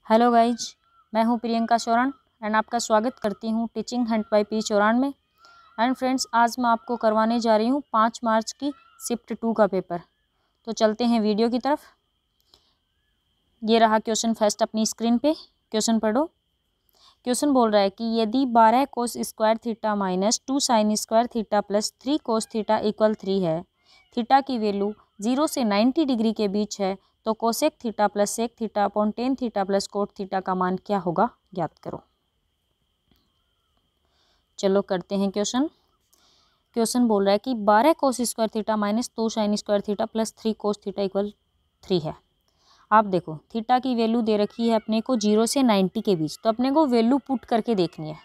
Hello guys, मैं हूं Priyanka चौरान and आपका स्वागत करती हूं टीचिंग हंट बाय पी चौरान में। एंड फ्रेंड्स, आज मैं आपको करवाने जा रही हूं 5 मार्च की शिफ्ट 2 का पेपर। तो चलते हैं वीडियो की तरफ। ये रहा क्वेश्चन फर्स्ट अपनी स्क्रीन पे। क्वेश्चन पढ़ो। क्वेश्चन बोल रहा है कि यदि 12 cos square theta minus 2 sine square theta plus 3 cos theta equal 3 है, थीटा की वैल्यू 0 से 90 डिग्री के बीच है, तो cosec theta plus sec theta upon tan theta plus cot theta का मान क्या होगा, ज्ञात करो। चलो करते हैं क्वेश्चन। क्वेश्चन बोल रहा है कि 12 cos square theta minus 2 sine square theta plus 3 cos theta equal 3 है। आप देखो, थीटा की वैल्यू दे रखी है अपने को 0 से 90 के बीच, तो अपने को वैल्यू पुट करके देखनी है।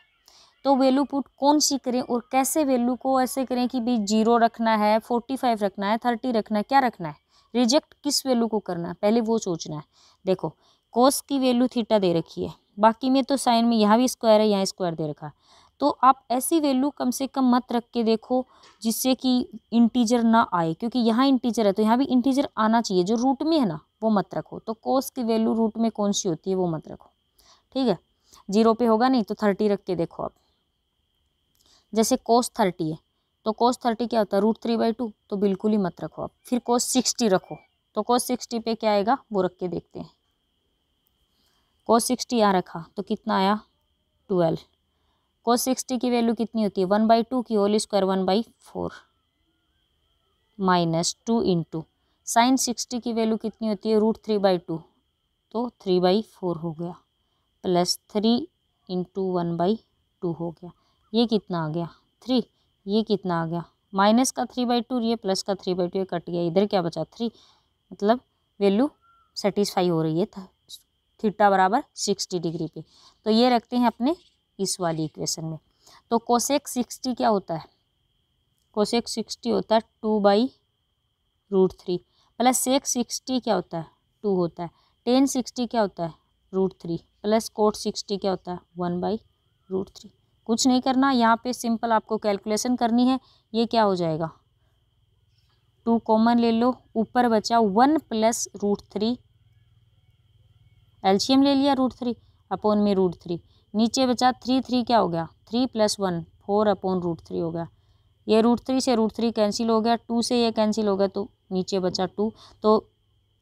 तो वैल्यू पुट कौन सी करें और कैसे वैल्यू को ऐसे करें कि भाई 0 रखना है, 45 रखना है, 30 रखना है, क्या रखना है, रिजेक्ट किस वैल्यू को करना है, पहले वो सोचना है। देखो, कोस की वैल्यू थीटा दे रखी है, बाकी में तो साइन में यहाँ भी स्क्वायर है, यहाँ स्क्वायर दे रखा है। तो आप ऐसी वैल्यू कम से कम मत रख के देखो जिससे कि इंटीजर ना आए, क्योंकि यहाँ इंटीजर है तो यहाँ भी इंटीजर आना चाहिए। जो रूट में है ना वो मत रखो। तो कोस की वैल्यू रूट में कौन सी होती है वो मत रखो, ठीक है। 0 पे होगा नहीं तो 30 रख के देखो आप। जैसे कोस 30 है तो कोस 30 क्या होता है, √3/2, तो बिल्कुल ही मत रखो आप। फिर कोस 60 रखो, तो कोस 60 पे क्या आएगा वो रख के देखते हैं। कोस 60 यहाँ रखा तो कितना आया, 12। कोस 60 की वैल्यू कितनी होती है, 1/2 की whole square 1/4 minus 2 into sine 60 की वैल्यू कितनी होती है, √3/2, तो 3/4 हो गया, प्लस 3 इंटू 1/2 हो गया। ये कितना आ गया 3, ये कितना आ गया माइनस का 3/2, ये प्लस का 3/2, ये कट गया, इधर क्या बचा 3। मतलब वैल्यू सेटिस्फाई हो रही है थीटा बराबर 60 डिग्री पे। तो ये रखते हैं अपने इस वाली इक्वेशन में। तो कोसेक 60 क्या होता है, कोसेक 60 होता है 2/√3 प्लस सेक 60 क्या होता है 2 होता है। टेन 60 क्या होता है √3 प्लस कोट 60 क्या होता है 1/√3। कुछ नहीं करना, यहाँ पे सिंपल आपको कैलकुलेशन करनी है। ये क्या हो जाएगा, 2 कॉमन ले लो, ऊपर बचा 1 प्लस √3, एलसीएम ले लिया √3 अपॉन में √3, नीचे बचा 3 क्या हो गया 3 + 1 4 अपॉन √3 हो गया। ये √3 से √3 कैंसिल हो गया, 2 से ये कैंसिल हो गया, तो नीचे बचा 2। तो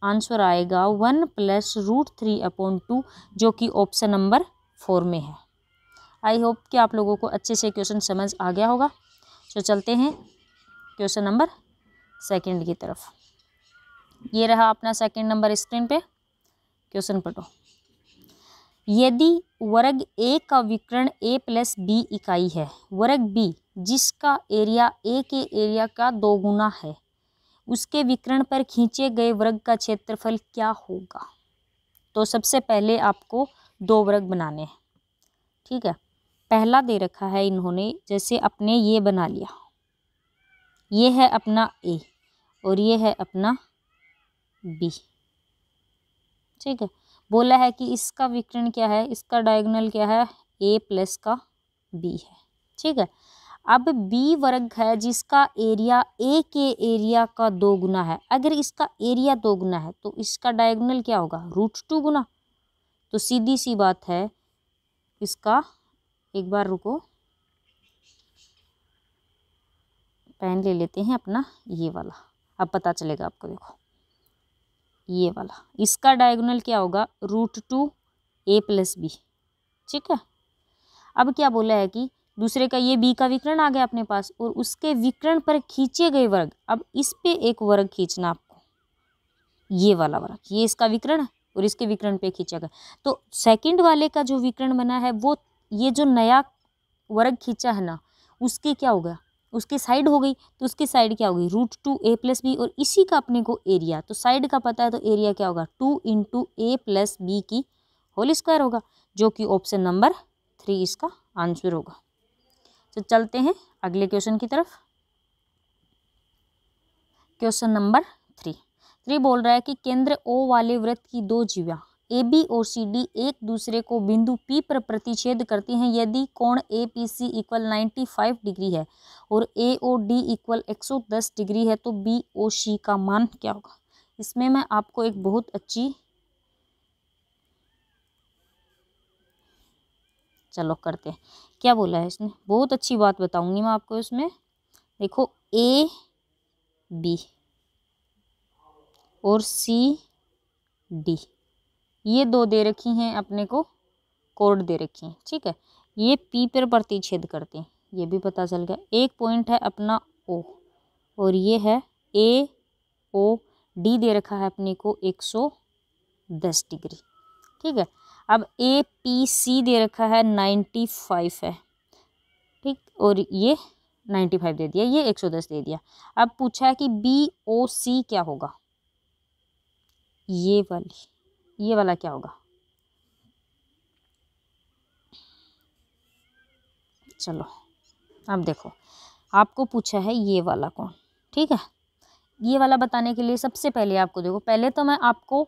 आंसर आएगा 1 प्लस √3 अपॉन 2, जो कि ऑप्शन नंबर 4 में है। आई होप कि आप लोगों को अच्छे से क्वेश्चन समझ आ गया होगा। तो चलते हैं क्वेश्चन नंबर सेकंड की तरफ। ये रहा अपना सेकंड नंबर स्क्रीन पे। क्वेश्चन पढ़ो। यदि वर्ग ए का विकर्ण a + b इकाई है, वर्ग b जिसका एरिया a के एरिया का 2 गुना है, उसके विकर्ण पर खींचे गए वर्ग का क्षेत्रफल क्या होगा। तो सबसे पहले आपको 2 वर्ग बनाने हैं, ठीक है। पहला दे रखा है इन्होंने, जैसे अपने ये बना लिया, ये है अपना a और ये है अपना b, ठीक है। बोला है कि इसका विकर्ण क्या है, इसका डायगोनल क्या है, a प्लस का b है, ठीक है। अब b वर्ग है जिसका एरिया a के एरिया का 2 गुना है। अगर इसका एरिया 2 गुना है तो इसका डायगोनल क्या होगा, √2 गुना। तो सीधी सी बात है, इसका एक बार रुको, पेन ले लेते हैं अपना ये वाला, अब पता चलेगा आपको। देखो ये वाला, इसका डायगोनल क्या होगा, √2 a + b, ठीक है। अब क्या बोला है कि दूसरे का ये b का विकर्ण आ गया अपने पास और उसके विकर्ण पर खींचे गए वर्ग। अब इस पे एक वर्ग खींचना आपको, ये वाला वर्ग, ये इसका विकर्ण है और इसके विकर्ण पे खींचा गया। तो सेकंड वाले का जो विकर्ण बना है वो, ये जो नया वर्ग खींचा है ना, उसकी क्या हो गया, उसकी साइड हो गई। तो उसकी साइड क्या होगी, √2 a + b, और इसी का अपने को एरिया, तो साइड का पता है तो एरिया क्या होगा 2 × a + b की होल स्क्वायर होगा, जो कि ऑप्शन नंबर 3 इसका आंसर होगा। तो चलते हैं अगले क्वेश्चन की तरफ। क्वेश्चन नंबर 3 बोल रहा है कि केंद्र O वाले वृत्त की 2 जीवा AB और CD एक दूसरे को बिंदु P पर प्रतिच्छेद करती हैं यदि कोण APC = 95 डिग्री है और AOD = 110 डिग्री है, तो BOC का मान क्या होगा। इसमें मैं आपको एक बहुत अच्छी चलो करते हैं। क्या बोला है इसने, बहुत अच्छी बात बताऊंगी मैं आपको इसमें। देखो ए बी और सी डी, ये दो दे रखी हैं अपने को, कोड दे रखी हैं, ठीक है। ये पी पर प्रतिच्छेद करते हैं, ये भी पता चल गया। एक पॉइंट है अपना ओ और ये है ए ओ डी, दे रखा है अपने को 110 डिग्री, ठीक है। अब ए पी सी दे रखा है 95 है, ठीक, और ये 95 दे दिया, ये 110 दे दिया। अब पूछा है कि बी ओ सी क्या होगा, ये वाला क्या होगा। चलो अब देखो, आपको पूछा है ये वाला कौन, ठीक है। ये वाला बताने के लिए सबसे पहले आपको देखो, पहले तो मैं आपको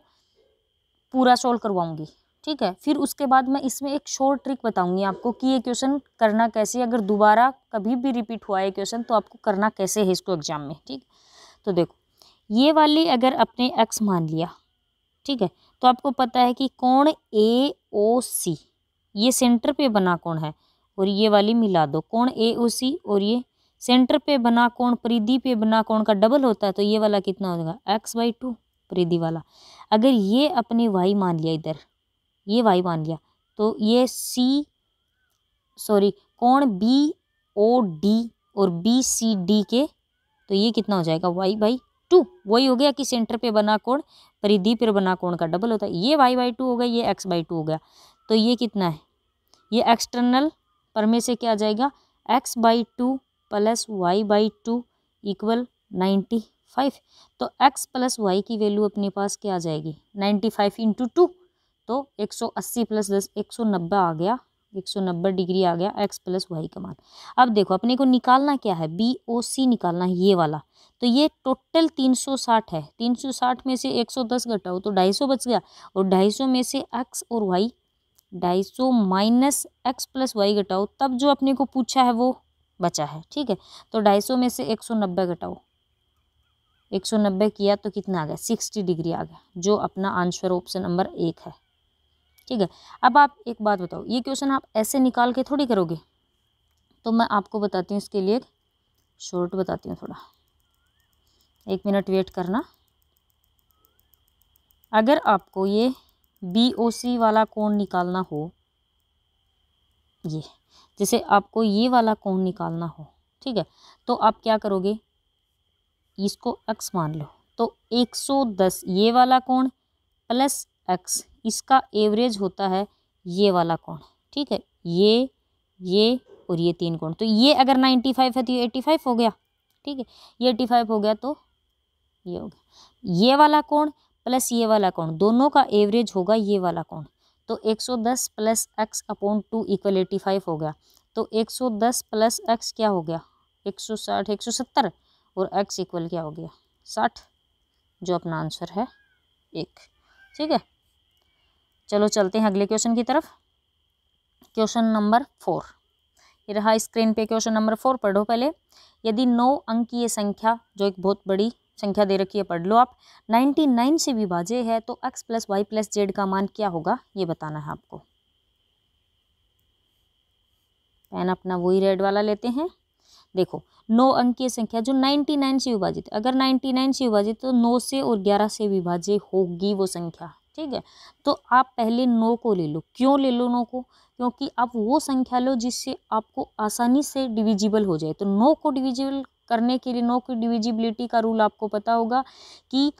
पूरा सोल्व करवाऊंगी, ठीक है। फिर उसके बाद मैं इसमें एक शॉर्ट ट्रिक बताऊंगी आपको कि ये क्वेश्चन करना कैसे, अगर दोबारा कभी भी रिपीट हुआ है क्वेश्चन तो आपको करना कैसे है इसको एग्जाम में, ठीक। तो देखो ये वाली अगर अपने x मान लिया, ठीक है, तो आपको पता है कि कोण ए ओ सी ये सेंटर पे बना कोण है, और ये वाली मिला दो, कोण ए ओ सी और ये सेंटर पे बना कोण परिधि पे बना कोण का डबल होता है, तो ये वाला कितना हो जाएगा x/2 परिधि वाला। अगर ये अपने y मान लिया, इधर ये y मान लिया, तो ये कोण बी ओ डी और बी सी डी के, तो ये कितना हो जाएगा y/2। वही हो गया कि सेंटर पे बना कोण परिधि पर बना कोण का डबल होता है, ये y/2 हो गया, ये x/2 हो गया। तो ये कितना है, ये एक्सटर्नल पर में से क्या आ जाएगा, x/2 प्लस y/2 इक्वल 95। तो x प्लस y की वैल्यू अपने पास क्या आ जाएगी, 95 इंटू 2, तो 180 प्लस 10 190 आ गया, 190 डिग्री आ गया x प्लस वाई का मान। अब देखो अपने को निकालना क्या है, बी ओ सी निकालना है, ये वाला। तो ये टोटल 360 है, 360 में से 110 घटाओ तो 250 बच गया, और 250 में से x और y 250 minus x plus y घटाओ, तब जो अपने को पूछा है वो बचा है, ठीक है। तो 250 में से 190 घटाओ, 190 किया तो कितना आ गया, 60 डिग्री आ गया, जो अपना आंसर ऑप्शन नंबर 1 है, ठीक है। अब आप एक बात बताओ, ये क्वेश्चन आप ऐसे निकाल के थोड़ी करोगे, तो मैं आपको बताती हूँ इसके लिए शॉर्ट बताती हूँ, थोड़ा 1 मिनट वेट करना। अगर आपको ये बी ओ सी वाला कोण निकालना हो, ये जैसे आपको ये वाला कोण निकालना हो, ठीक है, तो आप क्या करोगे, इसको x मान लो, तो 110 ये वाला कोण प्लस x, इसका एवरेज होता है ये वाला कोण, ठीक है, ये और ये 3 कोण। तो ये अगर 95 है तो ये 85 हो गया, ठीक है, ये 85 हो गया, तो ये हो गया ये वाला कोण प्लस ये वाला कोण, दोनों का एवरेज होगा ये वाला कोण। तो 110 प्लस x अपॉन 2 इक्वल 85 हो गया। तो 110 प्लस x क्या हो गया, 160 170, और x इक्वल क्या हो गया 60, जो अपना आंसर है 1, ठीक है। चलो चलते हैं अगले क्वेश्चन की तरफ। क्वेश्चन नंबर 4 ये रहा स्क्रीन पे, क्वेश्चन नंबर 4 पढ़ो पहले। यदि 9 अंकीय संख्या, जो एक बहुत बड़ी संख्या दे रखी है, पढ़ लो आप, 99 से विभाज्य है तो x plus y plus z का मान क्या होगा, ये बताना है आपको। पेन अपना वही रेड वाला लेते हैं। देखो 9 अंकीय संख्या जो 99 से विभाजित, अगर 99 से विभाजित तो 9 से और 11 से विभाज्य होगी वो संख्या, ठीक है। तो आप पहले 9 को ले लो। क्यों ले लो 9 को, क्योंकि आप वो संख्या लो जिससे आपको आसानी से डिविजिबल हो जाए। तो 9 को डिविजिबल करने के लिए 9 की डिविजिबिलिटी का रूल आपको पता होगा कि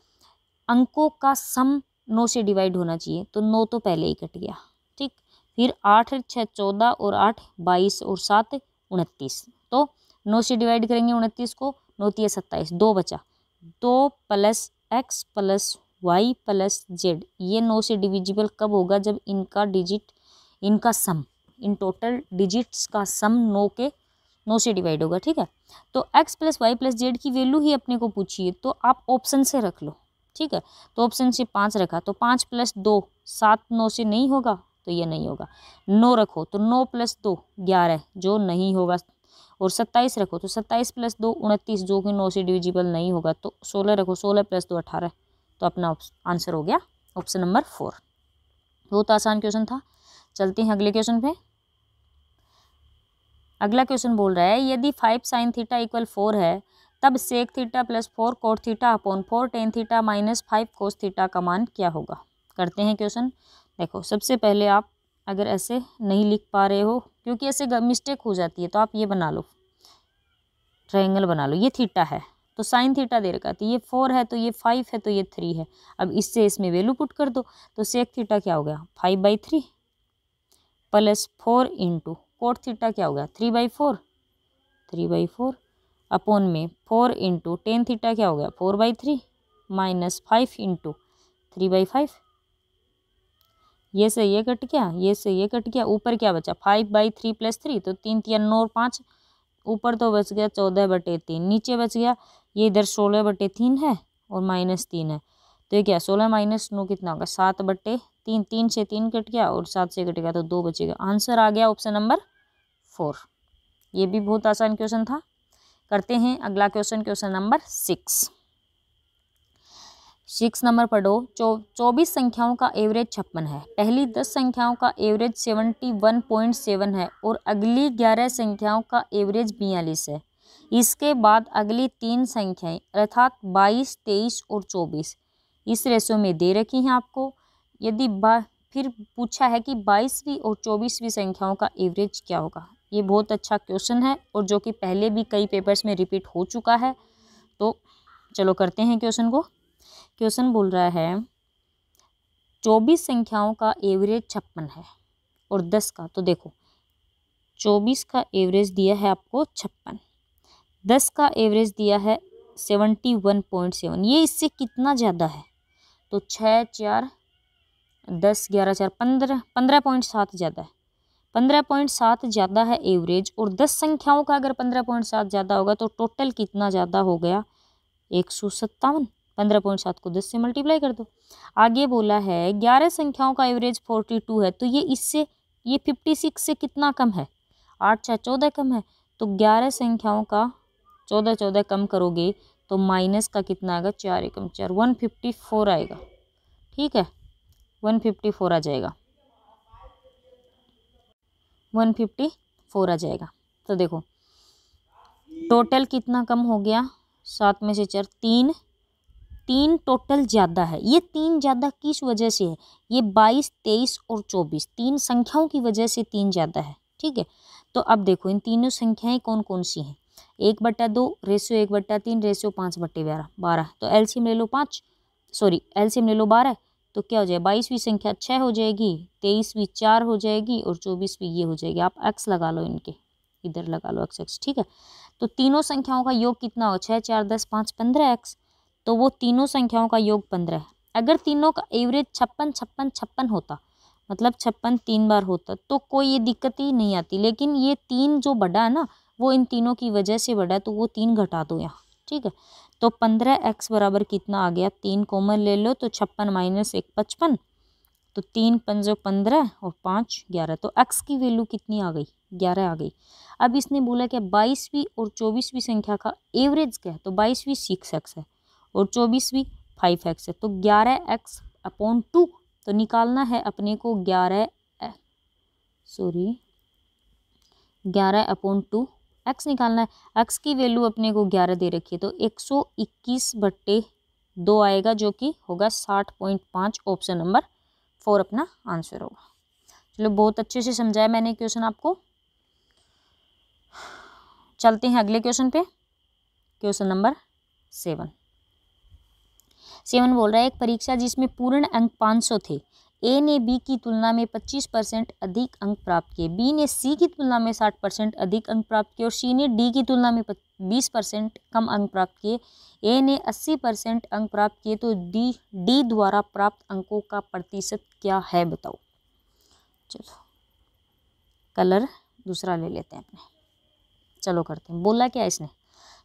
अंकों का सम 9 से डिवाइड होना चाहिए, तो 9 तो पहले ही कट गया, ठीक। फिर 8 6 14 और 8 22 और 7 29, तो 9 से डिवाइड करेंगे 29 को, 9 3 27, 2 बचा, 2 plus x plus y plus z. ये 9 से डिविजिबल कब होगा, जब इनका डिजिट, इनका सम, इन टोटल डिजिट्स का सम 9 से डिवाइड होगा, ठीक है। तो x plus y plus z की वैल्यू ही अपने को पूछी है, तो आप ऑप्शन से रख लो, ठीक है। तो ऑप्शन से 5 रखा, तो 5 प्लस 2 7, 9 से नहीं होगा तो ये नहीं होगा। 9 रखो तो 9 प्लस 2 11, जो नहीं होगा, और 27 रखो तो 27 प्लस 2 29, जो कि 9 से डिविजिबल नहीं होगा। तो 16 रखो, 16 प्लस 2 18, तो अपना आंसर हो गया ऑप्शन नंबर 4। बहुत आसान क्वेश्चन था। चलते हैं अगले क्वेश्चन पे। अगला क्वेश्चन बोल रहा है यदि 5 sin थीटा इक्वल 4 है तब sec theta plus 4 cot theta upon 4 tan theta minus 5 cos theta का मान क्या होगा। करते हैं क्वेश्चन। देखो सबसे पहले आप अगर ऐसे नहीं लिख पा रहे हो क्योंकि ऐसे मिस्टेक हो जाती है तो आप ये बना लो, ट्रायंगल बना लो। ये थीटा है तो साइन थीटा दे रखा है, तो ये 4 है तो ये 5 है तो ये 3 है। अब इससे इसमें वैल्यू पुट कर दो तो सेक थीटा क्या हो गया 5/3 प्लस 4 इंटू कोट थीटा क्या हो गया 3/4 अपॉन में 4 इंटू टेन थीटा क्या हो गया 4/3 माइनस 5 इंटू 3/5। ये से ये कट गया, ये से ये कट गया, ऊपर क्या बचा 5/3 प्लस 3 तो 3 3 9 और 5, ऊपर तो बच गया 14/3, नीचे बच गया ये इधर 16/3 है और -3 है तो ये क्या 16 माइनस 9 कितना होगा 7/3, 3 से 3 कट गया और 7 से कट गया तो 2 बचेगा। आंसर आ गया ऑप्शन नंबर 4। ये भी बहुत आसान क्वेश्चन था। करते हैं अगला क्वेश्चन, क्वेश्चन नंबर 6 नंबर पढ़ो। 24 संख्याओं का एवरेज 56 है, पहली 10 संख्याओं का एवरेज 71.7 है और अगली 11 संख्याओं का एवरेज 42 है। इसके बाद अगली 3 संख्याएं अर्थात 22, 23 और 24 इस रेशो में दे रखी हैं आपको। यदि फिर पूछा है कि 22वीं और 24वीं संख्याओं का एवरेज क्या होगा। ये बहुत अच्छा क्वेश्चन है और जो कि पहले भी कई पेपर्स में रिपीट हो चुका है। तो चलो करते हैं क्वेश्चन को। क्वेश्चन बोल रहा है 24 संख्याओं का एवरेज 56 है और 10 का, तो देखो 24 का एवरेज दिया है आपको 56, 10 का एवरेज दिया है 71.7। ये इससे कितना ज़्यादा है तो 6 4 10 11 4 15.7 ज़्यादा है। 15.7 ज़्यादा है एवरेज और 10 संख्याओं का अगर 15.7 ज़्यादा होगा तो टोटल कितना ज़्यादा हो गया 157। 15.7 को 10 से मल्टीप्लाई कर दो। आगे बोला है 11 संख्याओं का एवरेज 42 है तो ये इससे ये 56 से कितना कम है 8 4 14 कम है। तो 11 संख्याओं का 14 14 कम करोगे तो माइनस का कितना आएगा 4 एकम 4 154 आएगा। ठीक है 154 आ जाएगा, 154 आ जाएगा। तो देखो टोटल कितना कम हो गया 7 में से 4 3 टोटल ज़्यादा है। ये 3 ज़्यादा किस वजह से है, ये 22 23 और 24 3 संख्याओं की वजह से 3 ज़्यादा है। ठीक है तो अब देखो इन तीनों संख्याएं कौन कौन सी हैं 1/2 रेशियो 1/3 रेशियो 5/12 12। तो एलसीएम ले लो 5 सॉरी एलसीएम ले लो 12 तो क्या हो जाएगा 22वीं संख्या 6 हो जाएगी, 23वीं 4 हो जाएगी और 24वीं ये हो जाएगी। आप एक्स लगा लो, इनके इधर लगा लो एक्स। ठीक है तो तीनों संख्याओं का योग कितना हो 6 4 10 5 15 एक्स, तो वो तीनों संख्याओं का योग 15 है। अगर तीनों का एवरेज 56 56 56 होता मतलब 56 3 बार होता तो कोई ये दिक्कत ही नहीं आती, लेकिन ये 3 जो बढ़ा है ना वो इन तीनों की वजह से बढ़ा है तो वो 3 घटा दो यहाँ। ठीक है तो 15x बराबर कितना आ गया 3 कॉमन ले लो तो 56 माइनस 1 55 तो 3 5 15 और 5 11 तो x की वैल्यू कितनी आ गई 11 आ गई। अब इसने बोला कि 22वीं और 24वीं संख्या का एवरेज क्या है तो 22वीं 6x है और 24वीं 5x है तो 11x अपॉन 2 तो निकालना है अपने को 11 अपॉन 2 x निकालना है। x की वैल्यू अपने को 11 दे रखी है तो 121/2 आएगा जो कि होगा 60.5। ऑप्शन नंबर 4 अपना आंसर होगा। चलो बहुत अच्छे से समझाया मैंने क्वेश्चन आपको। चलते हैं अगले क्वेश्चन पे, क्वेश्चन नंबर 7 बोल रहा है एक परीक्षा जिसमें पूर्ण अंक 500 थे, ए ने बी की तुलना में 25% अधिक अंक प्राप्त किए, बी ने सी की तुलना में 60% अधिक अंक प्राप्त किए और सी ने डी की तुलना में 20% कम अंक प्राप्त किए। ए ने 80% अंक प्राप्त किए तो डी द्वारा प्राप्त अंकों का प्रतिशत क्या है बताओ। चलो कलर दूसरा ले लेते हैं अपने, चलो करते हैं। बोला क्या इसने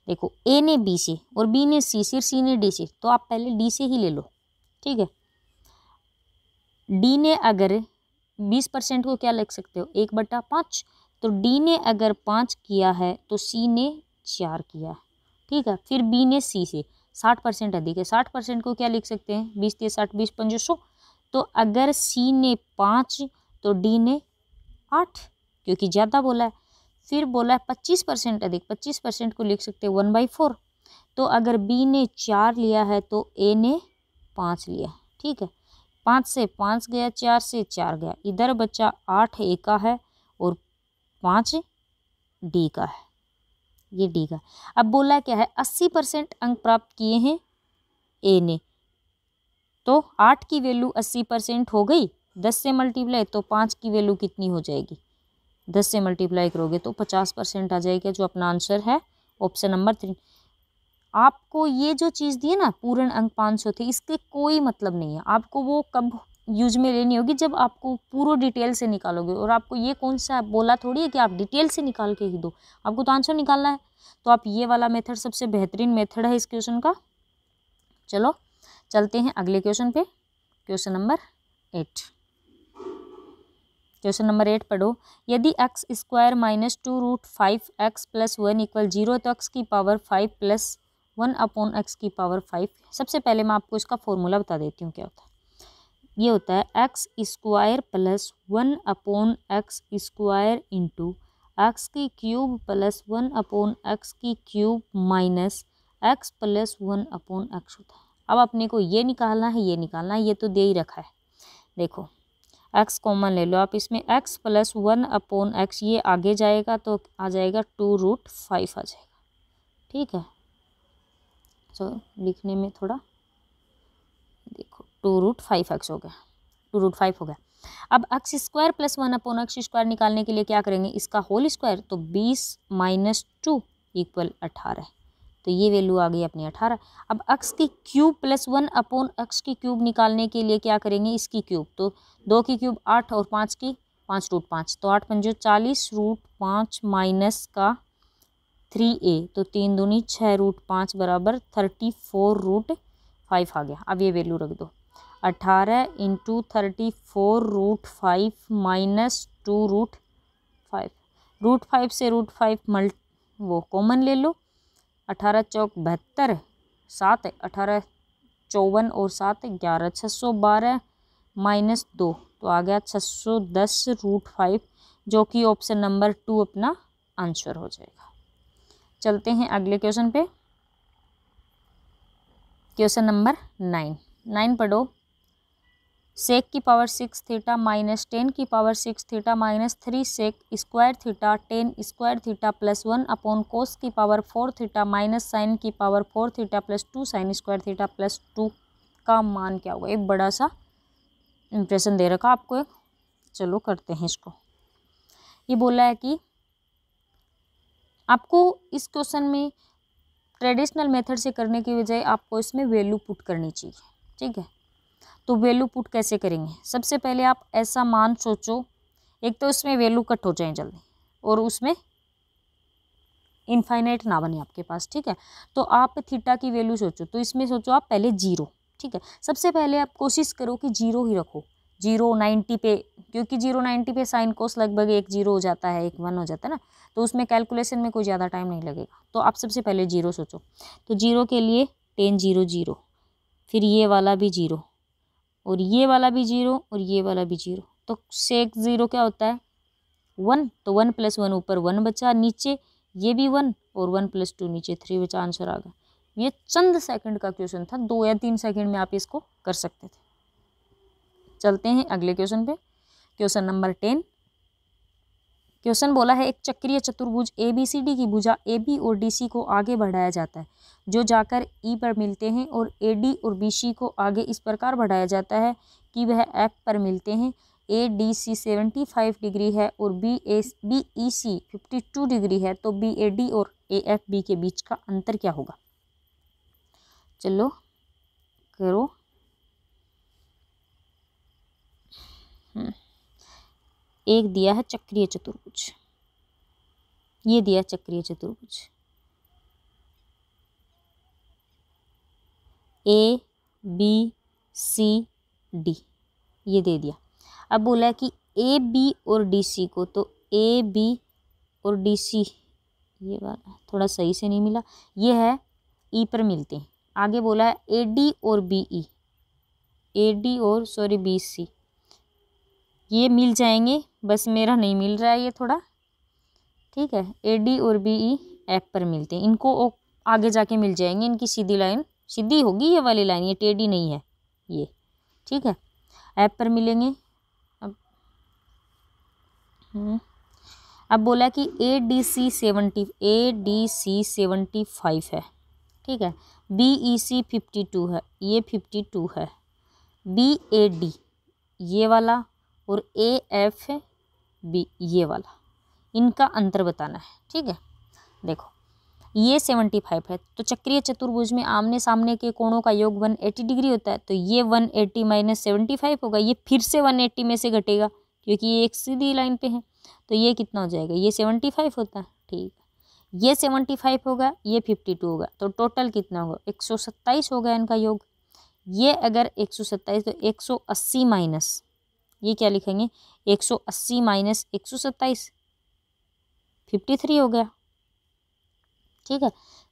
देखो ए ने बी से और बी ने सी से और सी ने डी से, तो आप पहले डी से ही ले लो। ठीक है डी ने अगर 20% को क्या लिख सकते हो 1/5, तो डी ने अगर 5 किया है तो सी ने 4 किया है। ठीक है फिर बी ने सी से 60% अधिक है, 60% को क्या लिख सकते हैं 20 3 60 20 5 100। तो अगर सी ने 5 तो डी ने 8 क्योंकि ज़्यादा बोला है। फिर बोला है 25% अधिक, 25% को लिख सकते हैं 1/4। तो अगर बी ने 4 लिया है तो ए ने 5 लिया, ठीक है। 5 से 5 गया, 4 से 4 गया, इधर बचा 8 ए का है और 5 डी का है, ये डी का। अब बोला क्या है 80% अंक प्राप्त किए हैं ए ने, तो 8 की वैल्यू 80% हो गई, 10 से मल्टीप्लाई, तो 5 की वैल्यू कितनी हो जाएगी, 10 से मल्टीप्लाई करोगे तो 50% आ जाएगा, जो अपना आंसर है ऑप्शन नंबर 3। आपको ये जो चीज़ दी है ना, पूर्ण अंक 500 थे, इसके कोई मतलब नहीं है। आपको वो कब यूज में लेनी होगी, जब आपको पूरा डिटेल से निकालोगे। और आपको ये कौन सा बोला थोड़ी है कि आप डिटेल से निकाल के ही दो, आपको तो आंसर निकालना है। तो आप ये वाला मेथड सबसे बेहतरीन मेथड है इस क्वेश्चन का। चलो चलते हैं अगले क्वेश्चन पे, क्वेश्चन नंबर 8। क्वेश्चन नंबर 8 पढ़ो। यदि x स्क्वायर माइनस 2√5x + 1 = 0, तो x की पावर 5 + 1/x की पावर 5। सबसे पहले मैं आपको इसका फॉर्मूला बता देती हूँ क्या होता है। ये होता है x square + 1/x square into x की क्यूब + 1/x की क्यूब माइनस x + 1/x होता है। अब अपने को ये निकालना है, ये निकालना है, ये तो दे ही रखा है। देखो x कॉमन ले लो आप, इसमें x + 1/x ये आगे जाएगा तो आ जाएगा 2√5 आ जाएगा, ठीक है। तो लिखने में थोड़ा देखो 2√5x हो गया, 2√5 हो गया। अब x स्क्वायर + 1/x स्क्वायर निकालने के लिए क्या करेंगे, इसका होल स्क्वायर, तो 20 - 2 = 18, तो ये वैल्यू आ गई अपनी 18। अब x की क्यूब + 1/x की क्यूब निकालने के लिए क्या करेंगे, इसकी क्यूब, तो 2 की क्यूब 8 और 5 की 5√5, तो 8 × 5 = 40 √5 माइनस का 3a, तो 3 दूनी 6√5 बराबर 34√5 आ गया। अब ये वैल्यू रख दो, 18 × 34√5 माइनस 2√5, √5 से √5 वो कॉमन ले लो, 18 चौक 72, 7 है, 18 54 और 7 11, 612 माइनस 2, तो आ गया 610√5, जो कि ऑप्शन नंबर 2 अपना आंसर हो जाएगा। चलते हैं अगले क्वेश्चन पे, क्वेश्चन नंबर 9 पढ़ो। सेक की पावर 6 थीटा माइनस 10 की power 6 theta minus 3 sec square theta 10 square theta + 1/कोस की पावर 4 थीटा माइनस साइन की power 4 theta + 2 sine square theta + 2 का मान क्या होगा। एक बड़ा सा इंप्रेशन दे रखा आपको एक, चलो करते हैं इसको। ये बोला है कि आपको इस क्वेश्चन में ट्रेडिशनल मेथड से करने की बजाय आपको इसमें वैल्यू पुट करनी चाहिए, ठीक है। तो वैल्यू पुट कैसे करेंगे, सबसे पहले आप ऐसा मान सोचो, एक तो इसमें वैल्यू कट हो जाए जल्दी और उसमें इनफाइनाइट ना बने आपके पास, ठीक है। तो आप थीटा की वैल्यू सोचो, तो इसमें सोचो आप पहले 0, ठीक है। सबसे पहले आप कोशिश करो कि 0 ही रखो, 0 90 पे, क्योंकि 0 90 पे साइन कोस लगभग 1 0 हो जाता है, 1 1 हो जाता है ना, तो उसमें कैलकुलेशन में कोई ज़्यादा टाइम नहीं लगेगा। तो आप सबसे पहले 0 सोचो, तो 0 के लिए 10 0 0, फिर ये वाला भी 0 और ये वाला भी 0 और ये वाला भी 0, तो सेक 0 क्या होता है 1, तो 1 + 1 ऊपर 1 बचा, नीचे ये भी 1 और 1 + 2 नीचे 3 बचा, आंसर आ गया। ये चंद सेकंड का क्वेश्चन था, 2 या 3 सेकंड में आप इसको कर सकते थे। चलते हैं अगले क्वेश्चन पे, क्वेश्चन नंबर 10। क्वेश्चन बोला है एक चक्रीय चतुर्भुज ABCD की भुजा AB और DC को आगे बढ़ाया जाता है, जो जाकर E पर मिलते हैं, और AD और BC को आगे इस प्रकार बढ़ाया जाता है कि वह F पर मिलते हैं। ADC 75 डिग्री है और BEC 52 डिग्री है, तो BAD और AFB के बीच का अंतर क्या होगा। चलो करो। एक दिया है चक्रीय चतुर्भुज, ये दिया चक्रीय चतुर्भुज ABCD, ये दे दिया। अब बोला है कि AB और DC को, तो AB और DC, ये वाला थोड़ा सही से नहीं मिला, ये है E पर मिलते हैं। आगे बोला है AD और BE, AD और BC, ये मिल जाएंगे, बस मेरा नहीं मिल रहा है ये थोड़ा, ठीक है। AD और BE F पर मिलते हैं, इनको आगे जाके मिल जाएंगे, इनकी सीधी लाइन सीधी होगी ये वाली लाइन, ये टेढ़ी नहीं है ये, ठीक है। F पर मिलेंगे। अब बोला कि ADC 75 है, ठीक है। BEC 52 है, ये 52 है। BAD ये वाला और AFB ये वाला, इनका अंतर बताना है, ठीक है। देखो ये 75 है, तो चक्रीय चतुर्भुज में आमने सामने के कोणों का योग 180 डिग्री होता है, तो ये 180 माइनस 75 होगा, ये फिर से 180 में से घटेगा क्योंकि ये एक सीधी लाइन पे है, तो ये कितना हो जाएगा, ये 75 होता है, ठीक है। ये 75 होगा, ये 52 होगा, तो टोटल कितना होगा, 127 होगा इनका योग। ये अगर 127 तो 180 माइनस, ये क्या लिखेंगे, 180 माइनस 127 53 हो गया, ठीक है।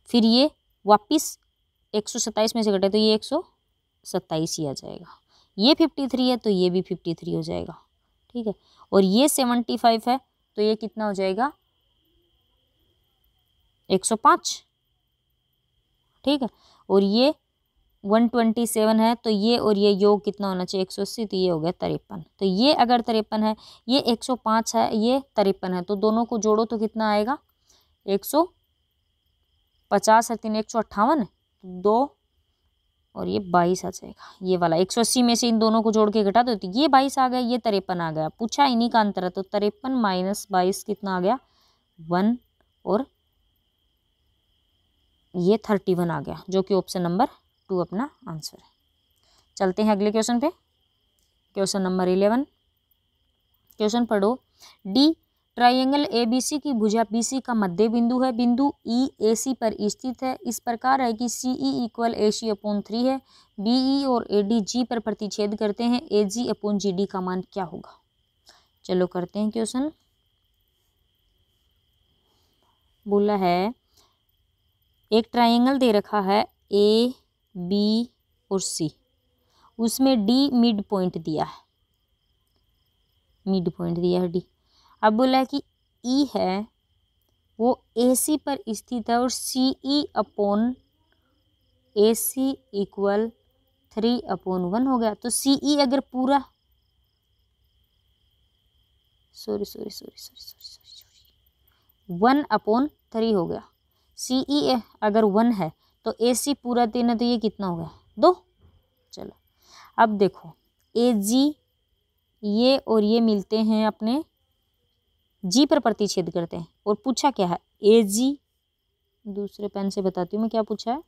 फिर ये वापिस 127 में से घटे तो ये 127 ही आ जाएगा। ये 53 है तो ये भी 53 हो जाएगा, ठीक है। और ये 75 है तो ये कितना हो जाएगा, 105, ठीक है। और ये 127 है तो ये और ये योग कितना होना चाहिए, 180, तो ये हो गया 53। तो ये अगर 53 है, ये 105 है, ये 53 है, तो दोनों को जोड़ो तो कितना आएगा, 150 है, 3 158, 2 और ये 22 आ जाएगा। ये वाला 180 में से इन दोनों को जोड़ के घटा दो तो ये 22 आ गया, ये 53 आ गया। पूछा इन्हीं का अंतर है, तो 53 माइनस 22 कितना आ गया, 1, और ये 31 आ गया, जो कि ऑप्शन नंबर 2 अपना आंसर है। चलते हैं अगले क्वेश्चन पे, क्वेश्चन नंबर 11। क्वेश्चन पढ़ो, डी ट्राइंगल ABC की भुजा BC का मध्य बिंदु है, बिंदु E AC पर स्थित है, इस प्रकार है कि CE इक्वल AC/3 है, BE और AD G पर प्रतिच्छेद करते हैं, AG/GD का मान क्या होगा। चलो करते हैं क्वेश्चन। बोला है एक ट्राइंगल दे रखा है A B और C, उसमें D मिड पॉइंट दिया है, मिड पॉइंट दिया है D। अब बोला है कि E है वो AC पर स्थित है और CE/AC इक्वल 3/1 हो गया। तो CE अगर पूरा 1/3 हो गया। CE अगर 1 है तो AC पूरा 3 है, तो ये कितना हो गया, 2। चलो अब देखो AG ये और ये मिलते हैं अपने G पर प्रतिच्छेद करते हैं, और पूछा क्या है, AG, दूसरे पेन से बताती हूँ मैं क्या पूछा है,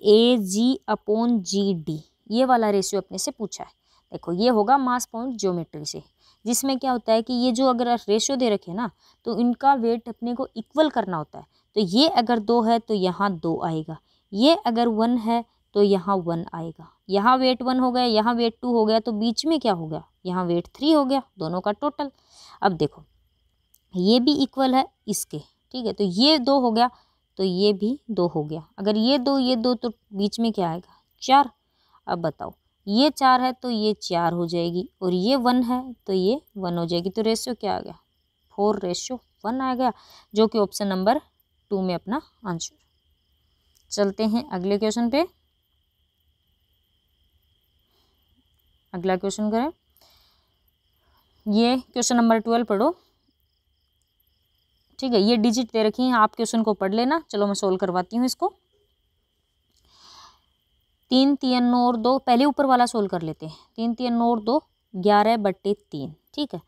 AG/GD ये वाला रेशियो अपने से पूछा है। देखो ये होगा मास पॉइंट ज्योमेट्री से, जिसमें क्या होता है कि ये जो अगर रेशियो दे रखे ना, तो इनका वेट अपने को इक्वल करना होता है। तो ये अगर 2 है तो यहाँ 2 आएगा, ये अगर 1 है तो यहाँ 1 आएगा, यहाँ वेट 1 हो गया, यहाँ वेट 2 हो गया, तो बीच में क्या हो गया, यहाँ वेट 3 हो गया, दोनों का टोटल। अब देखो ये भी इक्वल है इसके, ठीक है, तो ये 2 हो गया तो ये भी 2 हो गया। अगर ये 2 तो बीच में क्या आएगा, 4। अब बताओ ये 4 है तो ये 4 हो जाएगी, और ये 1 है तो ये 1 हो जाएगी, तो रेशियो क्या आ गया, 4:1 आ गया, जो कि ऑप्शन नंबर 2 में अपना आंसर। चलते हैं अगले क्वेश्चन पे। अगला क्वेश्चन करें, ये क्वेश्चन नंबर 12 पढ़ो, ठीक है। ये डिजिट दे रखी हैं, आप क्वेश्चन को पढ़ लेना। चलो मैं सोल्व करवाती हूँ इसको। 3 3 9 और 2, पहले ऊपर वाला सोल्व कर लेते हैं। 3 3 9 और 2 11/3, ठीक है,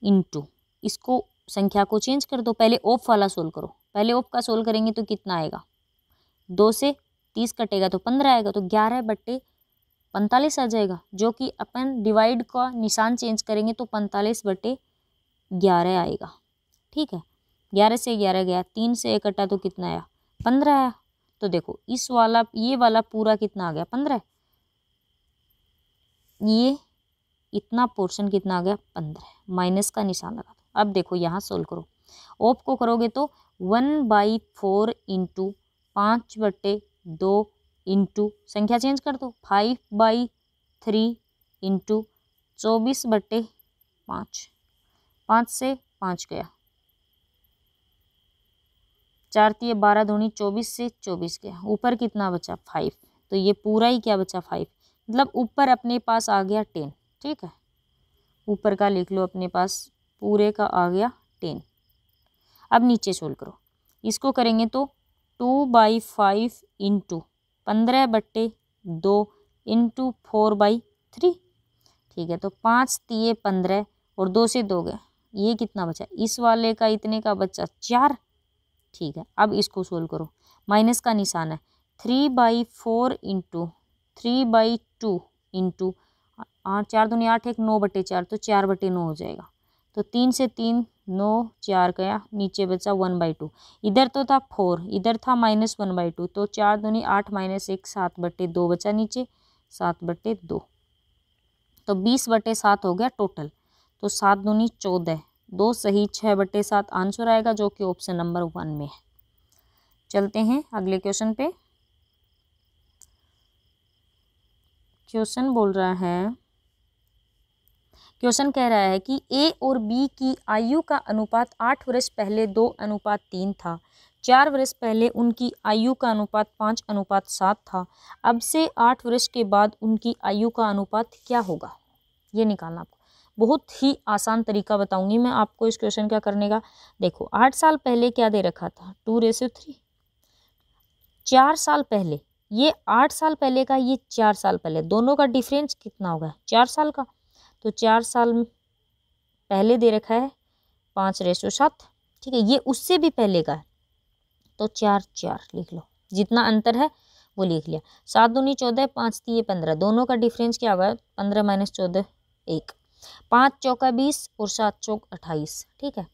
इनटू इसको संख्या को चेंज कर दो, पहले ऑफ वाला सोल्व करो। पहले ऑफ का सोल्व करेंगे तो कितना आएगा, 2 से 30 कटेगा तो 15 आएगा, तो 11/45 आ जाएगा, जो कि अपन डिवाइड का निशान चेंज करेंगे तो 45/11 आएगा, ठीक है। 11 से 11 गया, 3 से 1 कटा तो कितना आया, 15 आया। तो देखो इस वाला ये वाला पूरा कितना आ गया, 15। ये इतना पोर्शन कितना आ गया, 15, माइनस का निशान लगा दो। अब देखो यहाँ सोल्व करो, ऑफ को करोगे तो 1/4 इंटू 5/2 इंटू संख्या चेंज कर दो 5/3 इंटू 24/5, 5 से 5 गया 4 तिये 12 दूनी 24 से 24 गया, ऊपर कितना बचा 5, तो ये पूरा ही क्या बचा 5, मतलब ऊपर अपने पास आ गया 10। ठीक है, ऊपर का लिख लो, अपने पास पूरे का आ गया 10। अब नीचे सोल्व करो, इसको करेंगे तो 2/5 इंटू 15/2 इंटू 4/3। ठीक है, तो 5 तिये 15 और 2 से 2 गए, ये कितना बचा, इस वाले का इतने का बचा 4। ठीक है, अब इसको सोल्व करो, माइनस का निशान है, 3/4 इंटू 3/2 इंटू 8, 4 दूनी 8, 1 9/4, तो 4/9 हो जाएगा। तो 3 से 3 9, 4 गया, नीचे बचा 1/2। इधर तो था 4, इधर था -1/2, तो 4 दूनी 8 -1 7/2 बचा, नीचे 7/2, तो 20/7 हो गया टोटल। तो 7 दूनी 14, 2 सही 6/7 आंसर आएगा, जो कि ऑप्शन नंबर 1 में है। चलते हैं अगले क्वेश्चन पे। क्वेश्चन बोल रहा है, क्वेश्चन कह रहा है कि ए और बी की आयु का अनुपात 8 वर्ष पहले 2:3 था, 4 वर्ष पहले उनकी आयु का अनुपात 5:7 था, अब से 8 वर्ष के बाद उनकी आयु का अनुपात क्या होगा, ये निकालना आपको। बहुत ही आसान तरीका बताऊंगी मैं आपको इस क्वेश्चन क्या करने का। देखो 8 साल पहले क्या दे रखा था 2:3, 4 साल पहले, ये 8 साल पहले का, ये 4 साल पहले, दोनों का डिफरेंस कितना होगा 4 साल का, तो 4 साल पहले दे रखा है 5:7। ठीक है, ये उससे भी पहले का है, तो 4 लिख लो, जितना अंतर है वो लिख लिया। 7 दूनी 14, 5 तिये 15, दोनों का डिफरेंस क्या होगा 15 - 14 1, 5 चौका 20 और 7 चौक 28। ठीक है,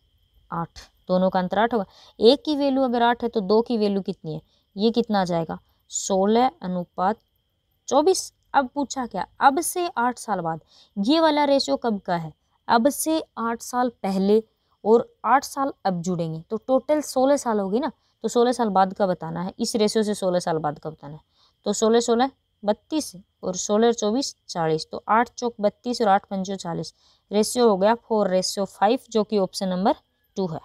8, दोनों का अंतर 8 होगा। एक की वैल्यू अगर 8 है तो 2 की वैल्यू कितनी है, ये कितना आ जाएगा 16:24। अब पूछा क्या, अब से 8 साल बाद, ये वाला रेशियो कब का है, अब से 8 साल पहले और 8 साल अब जुड़ेंगे, तो टोटल 16 साल होगी ना, तो 16 साल बाद का बताना है, इस रेशियो से 16 साल बाद का बताना है। तो 16 16 32 और 16 24 40, तो 8 चौक 32 और 8 पंचो 40, रेशियो हो गया 4:5, जो कि ऑप्शन नंबर 2 है।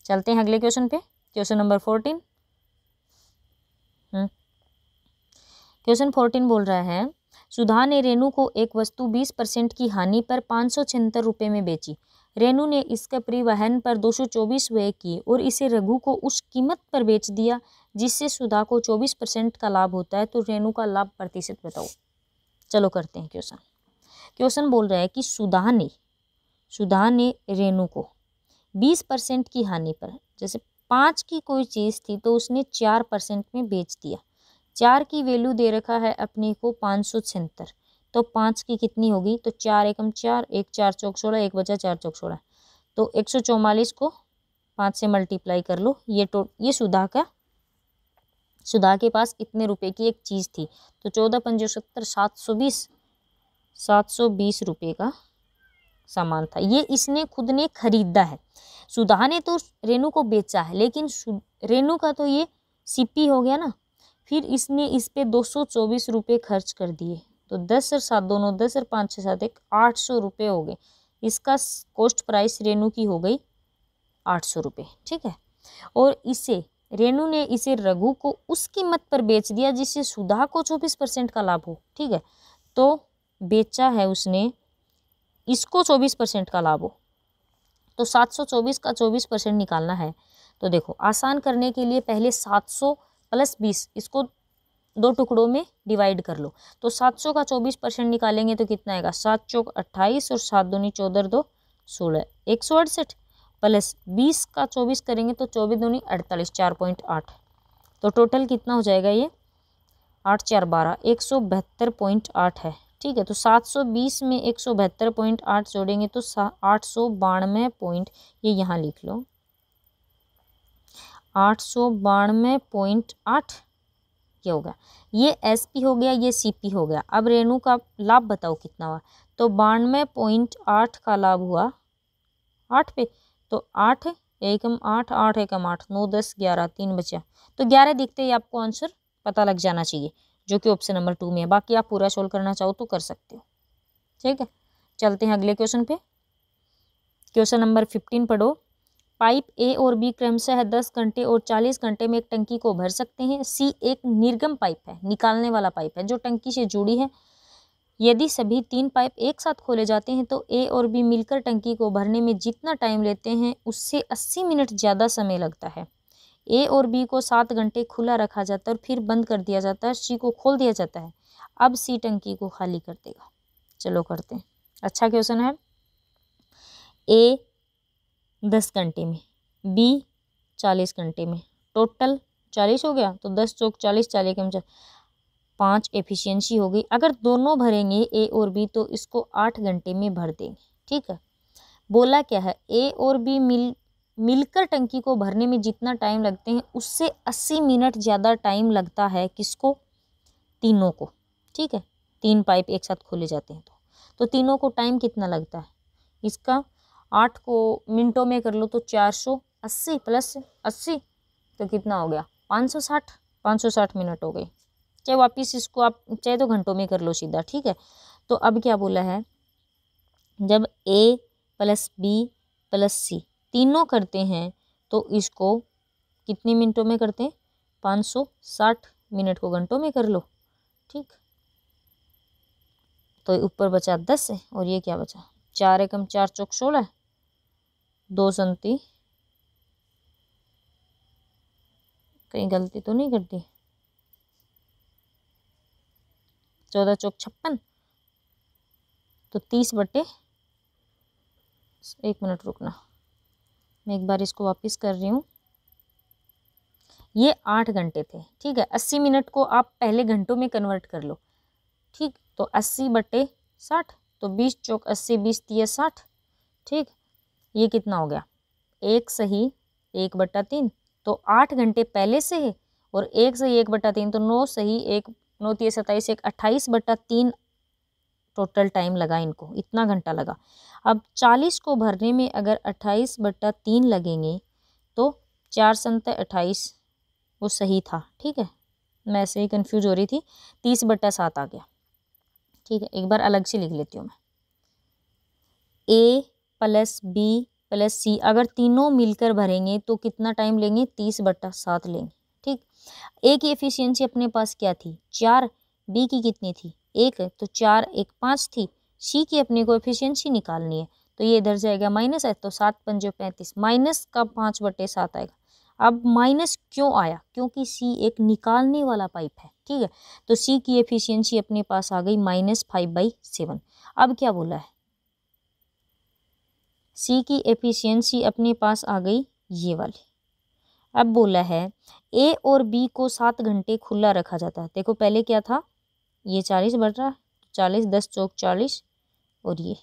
चलते हैं अगले क्वेश्चन पे, क्वेश्चन नंबर 14। क्वेश्चन 14 बोल रहा है, सुधा ने रेनू को एक वस्तु 20% की हानि पर 576 रुपये में बेची। रेनू ने इसका परिवहन पर 224 व्यय किए और इसे रघु को उस कीमत पर बेच दिया जिससे सुधा को 24% का लाभ होता है, तो रेनू का लाभ प्रतिशत बताओ। चलो करते हैं क्वेश्चन। क्वेश्चन बोल रहा है कि सुधा ने रेनू को 20% की हानि पर, जैसे 5 की कोई चीज़ थी तो उसने 4% में बेच दिया। 4 की वैल्यू दे रखा है अपने को 576, तो 5 की कितनी होगी, तो 4 एकम 4, 1 4 चौक 16, 1 बचा 4 चौक 16, तो 144 को 5 से मल्टीप्लाई कर लो। ये सुधा के पास इतने रुपए की एक चीज़ थी, तो 14 पंजे 70, 720 रुपये का सामान था, ये इसने खुद ने खरीदा है। सुधा ने तो रेनू को बेचा है, लेकिन रेनू का तो ये सीपी हो गया ना, फिर इसने इस पे 224 रुपये खर्च कर दिए, तो 10 और 7 दोनों 10 और 5 6 7 1 800 रुपये हो गए। इसका कॉस्ट प्राइस रेनू की हो गई 800 रुपये। ठीक है, और रेनू ने इसे रघु को उस कीमत पर बेच दिया जिससे सुधा को 24% का लाभ हो। ठीक है, तो बेचा है उसने, इसको 24% का लाभ हो, तो 724 का 24% निकालना है। तो देखो आसान करने के लिए पहले 700 + 20 इसको 2 टुकड़ों में डिवाइड कर लो, तो 700 का 24% निकालेंगे तो कितना आएगा 7 चौक 28 और 7 दूनी 14 2 16, 168 प्लस 20 का 24 करेंगे तो 24 दूनी 48, 4.8, तो टोटल कितना हो जाएगा ये 8 4 12, 172.8 है। ठीक है, तो 720 में 172.8 जोड़ेंगे तो 892 ये यहाँ लिख लो 892.8 ये हो गया। ये एसपी हो गया, ये सीपी हो गया। अब रेनू का लाभ बताओ कितना हुआ, तो 92.8 का लाभ हुआ 8 पे, तो 8 एकम 8 8 एकम 8 9 10 11 3 बचा, तो 11 दिखते ही आपको आंसर पता लग जाना चाहिए, जो कि ऑप्शन नंबर 2 में है। बाकी आप पूरा सोल्व करना चाहो तो कर सकते हो। ठीक है, चलते हैं अगले क्वेश्चन पे। क्वेश्चन नंबर 15 पढ़ो। पाइप ए और बी क्रमशः 10 घंटे और 40 घंटे में एक टंकी को भर सकते हैं। सी एक निर्गम पाइप है, निकालने वाला पाइप है जो टंकी से जुड़ी है। यदि सभी 3 पाइप एक साथ खोले जाते हैं तो ए और बी मिलकर टंकी को भरने में जितना टाइम लेते हैं उससे 80 मिनट ज़्यादा समय लगता है। ए और बी को 7 घंटे खुला रखा जाता है और फिर बंद कर दिया जाता है, सी को खोल दिया जाता है। अब सी टंकी को खाली कर देगा। चलो करते हैं। अच्छा क्वेश्चन है। ए 10 घंटे में, बी 40 घंटे में, टोटल 40 हो गया तो 10 चौक 40, 40 कम 5 एफिशिएंसी हो गई। अगर दोनों भरेंगे ए और बी तो इसको 8 घंटे में भर देंगे। ठीक है, बोला क्या है, ए और बी मिलकर टंकी को भरने में जितना टाइम लगते हैं उससे 80 मिनट ज़्यादा टाइम लगता है। किसको? तीनों को। ठीक है, 3 पाइप एक साथ खोले जाते हैं तो तीनों को टाइम कितना लगता है? इसका 8 को मिनटों में कर लो तो 480 प्लस 80 तो कितना हो गया? 560 मिनट हो गए। चाहे वापिस इसको आप चाहे तो घंटों में कर लो सीधा। ठीक है, तो अब क्या बोला है, जब ए प्लस बी प्लस सी तीनों करते हैं तो इसको कितने मिनटों में करते हैं? 560 मिनट को घंटों में कर लो। ठीक, तो ऊपर बचा 10 है और ये क्या बचा? 4 एकम 4 चौक 16, 2 संती, कहीं गलती तो नहीं करती? 14 चौक 56 तो 30 बटे, एक मिनट रुकना, मैं एक बार इसको वापस कर रही हूँ। ये 8 घंटे थे। ठीक है, 80 मिनट को आप पहले घंटों में कन्वर्ट कर लो। ठीक, तो 80 बटे 60 तो 20 चौक 80, 20 तिया 60। ठीक, ये कितना हो गया? 1 सही 1/3 तो 8 घंटे पहले से है और 1 सही 1/3 तो 9 सही 1 9 तिया 27, 1 28/3 टोटल टाइम लगा इनको, इतना घंटा लगा। अब 40 को भरने में अगर 28/3 लगेंगे तो 4 संत 28 वो सही था। ठीक है, मैं ऐसे ही कंफ्यूज हो रही थी, 30/7 आ गया। ठीक है, एक बार अलग से लिख लेती हूँ मैं। ए प्लस बी प्लस सी अगर तीनों मिलकर भरेंगे तो कितना टाइम लेंगे? 30/7 लेंगे। ठीक, ए की एफिशिएंसी अपने पास क्या थी? 4, बी की कितनी थी? 1, तो 4 1 5 थी। सी की अपने को एफिशिएंसी निकालनी है तो ये इधर जाएगा माइनस है तो 7 पंजे 35, माइनस का 5/7 आएगा। अब माइनस क्यों आया? क्योंकि सी एक निकालने वाला पाइप है। ठीक है, तो सी की एफिशिएंसी अपने पास आ गई -5/7। अब क्या बोला है? सी की एफिशिएंसी अपने पास आ गई ये वाली। अब बोला है ए और बी को 7 घंटे खुला रखा जाता है। देखो पहले क्या था, ये 40 बढ़ रहा है, 40 10 चौक 40 और ये।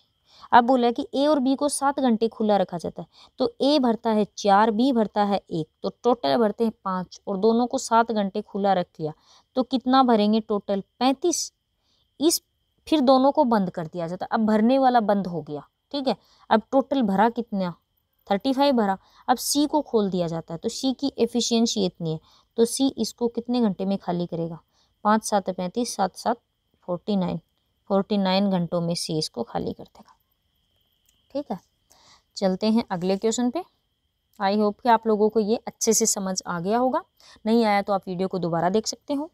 अब बोला है कि ए और बी को 7 घंटे खुला रखा जाता है तो ए भरता है 4, बी भरता है 1, तो टोटल भरते हैं 5 और दोनों को 7 घंटे खुला रख लिया तो कितना भरेंगे? टोटल 35। इस फिर दोनों को बंद कर दिया जाता है। अब भरने वाला बंद हो गया। ठीक है, अब टोटल भरा कितना? 35 भरा। अब सी को खोल दिया जाता है तो सी की एफिशिएंसी इतनी है तो सी इसको कितने घंटे में खाली करेगा? 5 7 35, 7 7 49 घंटों में सी इसको खाली कर देगा। ठीक है, चलते हैं अगले क्वेश्चन पे। आई होप कि आप लोगों को ये अच्छे से समझ आ गया होगा। नहीं आया तो आप वीडियो को दोबारा देख सकते हो।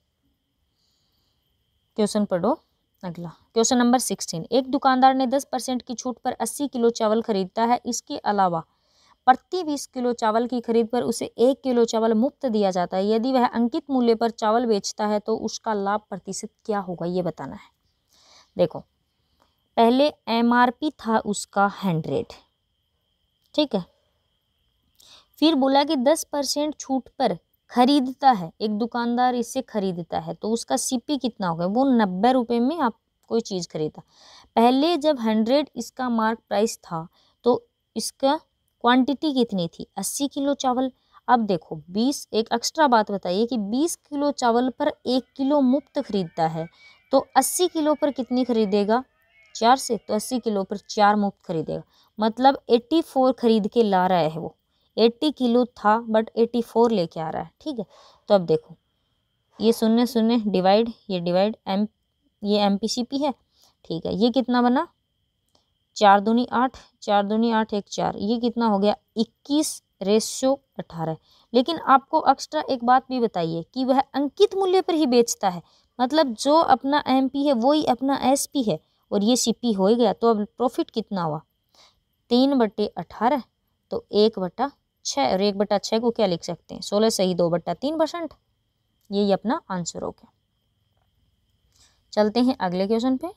क्वेश्चन पढ़ो अगला। क्वेश्चन नंबर 16, एक दुकानदार ने 10% की छूट पर 80 किलो चावल खरीदता है। इसके अलावा प्रति 20 किलो चावल की खरीद पर उसे 1 किलो चावल मुफ्त दिया जाता है। यदि वह अंकित मूल्य पर चावल बेचता है तो उसका लाभ प्रतिशत क्या होगा, ये बताना है। देखो पहले MRP था उसका 100। ठीक है, फिर बोला कि 10% छूट पर खरीदता है, एक दुकानदार इससे खरीदता है तो उसका CP कितना होगा? वो 90 रुपये में आप कोई चीज़ खरीदा। पहले जब 100 इसका मार्क प्राइस था तो इसका क्वांटिटी कितनी थी? 80 किलो चावल। अब देखो 20, एक एक्स्ट्रा बात बताइए कि 20 किलो चावल पर 1 किलो मुफ्त खरीदता है तो 80 किलो पर कितनी खरीदेगा? 4 से, तो 80 किलो पर 4 मुफ्त खरीदेगा। मतलब 84 खरीद के ला रहा है वो। 80 किलो था बट 84 लेके आ रहा है। ठीक है, तो अब देखो ये 0 0 डिवाइड, ये डिवाइड ये MPCP है। ठीक है, ये कितना बना? 4 दूनी 8, 4 दूनी 8 1 4, ये कितना हो गया? 21 रेशियो 18 है। लेकिन आपको एक्स्ट्रा एक बात भी बताइए कि वह अंकित मूल्य पर ही बेचता है, मतलब जो अपना एमपी है वही अपना एसपी है और ये सीपी हो ही गया। तो अब प्रॉफिट कितना हुआ 3/18, तो 1/6, और 1/6 को क्या लिख सकते हैं 16 सही 2/3%। यही अपना आंसर हो गया। चलते हैं अगले क्वेश्चन पे।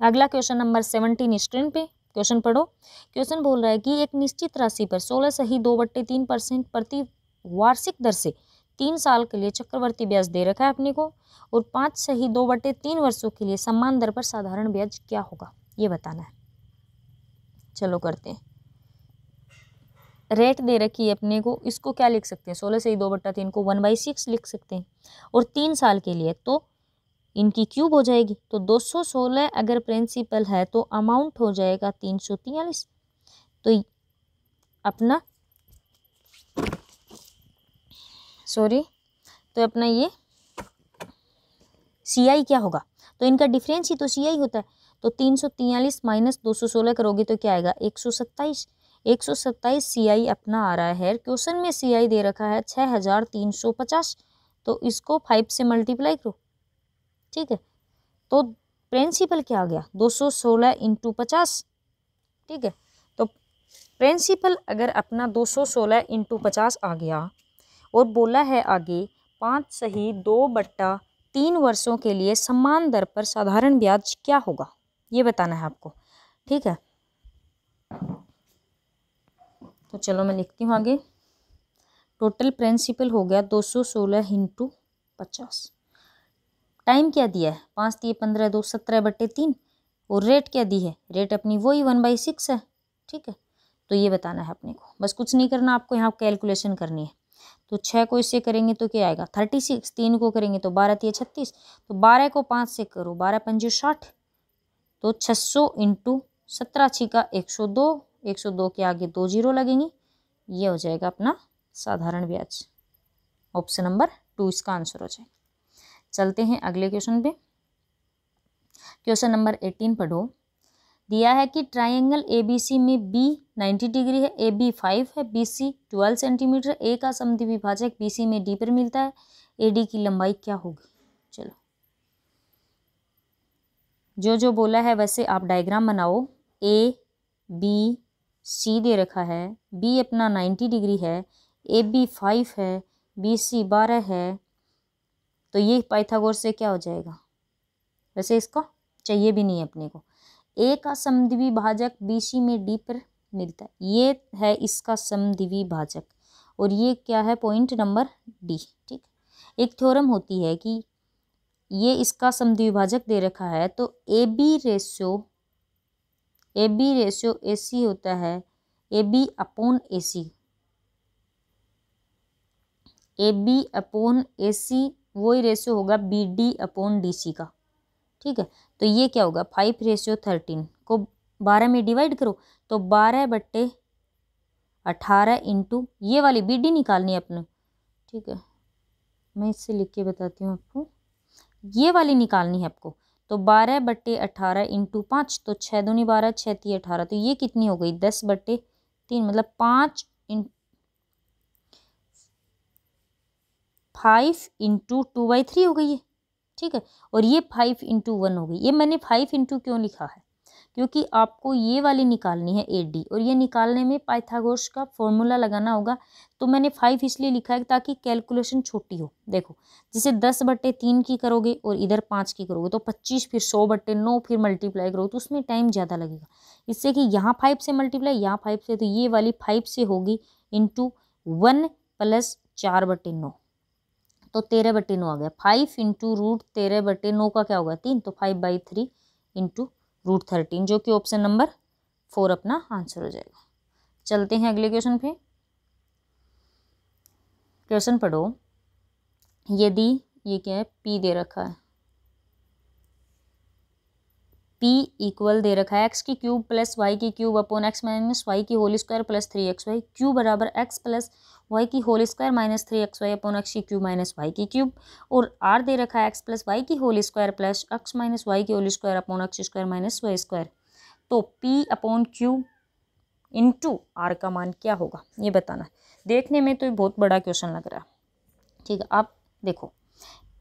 अगला क्वेश्चन नंबर 17 स्क्रीन पे क्वेश्चन पढ़ो। क्वेश्चन बोल रहा है कि एक निश्चित राशि पर 16 सही 2/3% प्रति वार्षिक दर से 3 साल के लिए चक्रवर्ती ब्याज दे रखा है अपने को, और 5 सही 2/3 वर्षों के लिए समान दर पर साधारण ब्याज क्या होगा, ये बताना है। चलो करते हैं। रेट दे रखी है अपने को, इसको क्या लिख सकते हैं 16 सही 2/3 को 1/6 लिख सकते हैं, और 3 साल के लिए तो इनकी क्यूब हो जाएगी। तो 216 अगर प्रिंसिपल है तो अमाउंट हो जाएगा 343। तो अपना ये CI क्या होगा, तो इनका डिफरेंस ही तो CI होता है। तो 343 माइनस 216 करोगे तो क्या आएगा 127। 127 CI अपना आ रहा है। क्वेश्चन में CI दे रखा है 6350, तो इसको 5 से मल्टीप्लाई करो, ठीक है। तो प्रिंसिपल क्या आ गया 216 × 50, ठीक है। तो प्रिंसिपल अगर अपना 216 × 50 आ गया और बोला है आगे 5 सही 2/3 वर्षों के लिए समान दर पर साधारण ब्याज क्या होगा, ये बताना है आपको, ठीक है। तो चलो मैं लिखती हूँ आगे। टोटल प्रिंसिपल हो गया 216 × 50। टाइम क्या दिया है 5 दिए 15 2 17/3, और रेट क्या दी है, रेट अपनी वही 1/6 है, ठीक है। तो ये बताना है अपने को, बस कुछ नहीं करना आपको, यहाँ कैलकुलेशन करनी है। तो 6 को इससे करेंगे तो क्या आएगा 36, 3 को करेंगे तो 12 × 36, तो 12 को 5 से करो 12 × 5 = 60, तो 600 × 17 × 6 = 102, 102 के आगे 2 जीरो लगेंगी। ये हो जाएगा अपना साधारण ब्याज। ऑप्शन नंबर 2 इसका आंसर हो जाएगा। चलते हैं अगले क्वेश्चन पे। क्वेश्चन नंबर 18 पढ़ो। दिया है कि ट्राइंगल ABC में B 90 डिग्री है, AB 5 है, BC 12 सेंटीमीटर, A का समद्विभाजक BC में D पर मिलता है, AD की लंबाई क्या होगी। चलो जो बोला है वैसे आप डायग्राम बनाओ। ABC दे रखा है, B अपना 90 डिग्री है, AB 5 है, BC 12 है, तो ये पाइथागोरस से क्या हो जाएगा, वैसे इसको चाहिए भी नहीं है अपने को। A का समद्विभाजक BC में D पर मिलता है, ये है इसका समद्विभाजक, और ये क्या है पॉइंट नंबर D, ठीक। एक थ्योरम होती है कि ये इसका समद्विभाजक दे रखा है, तो AB रेशियो AC होता है AB/AC, AB/AC वही रेशियो होगा BD/DC का, ठीक है। तो ये क्या होगा 5:13 को 12 में डिवाइड करो, तो 12/18 इंटू ये वाली BD निकालनी है अपने, ठीक है। मैं इससे लिख के बताती हूँ आपको, ये वाली निकालनी है आपको। तो 12/18 इंटू 5, तो 6 दूनी 12 6 × 18, तो ये कितनी हो गई 10/3, मतलब 5 × 2/3 हो गई है, ठीक है। और ये 5 × 1 हो गई। ये मैंने 5 × क्यों लिखा है, क्योंकि आपको ये वाली निकालनी है AD, और ये निकालने में पाइथागोरस का फॉर्मूला लगाना होगा। तो मैंने 5 इसलिए लिखा है ताकि कैलकुलेशन छोटी हो। देखो जैसे 10/3 की करोगे और इधर 5 की करोगे तो 25, फिर 100/9, फिर मल्टीप्लाई करो तो उसमें टाइम ज़्यादा लगेगा। इससे कि यहाँ 5 से मल्टीप्लाई, यहाँ 5 से, तो ये वाली 5 से होगी × 1 + 4/9, तो 13/9 आ गया। 5 × √13/9 का क्या होगा 3, तो 5/3 × √13, जो कि ऑप्शन नंबर 4 अपना आंसर हो जाएगा। चलते हैं अगले क्वेश्चन पे। क्वेश्चन पढ़ो। यदि ये क्या है P दे रखा है, P इक्वल दे रखा है x की क्यूब + y की क्यूब / x - y की होल स्क्वायर + 3xy, q बराबर x + y की होल स्क्वायर - 3xy / x की क्यूब - y की क्यूब, और r दे रखा है x + y की होल स्क्वायर + x - y की whole square / x square - y square. तो P/Q इनटू आर का मान क्या होगा ये बताना है। देखने में तो ये बहुत बड़ा क्वेश्चन लग रहा है, ठीक है। आप देखो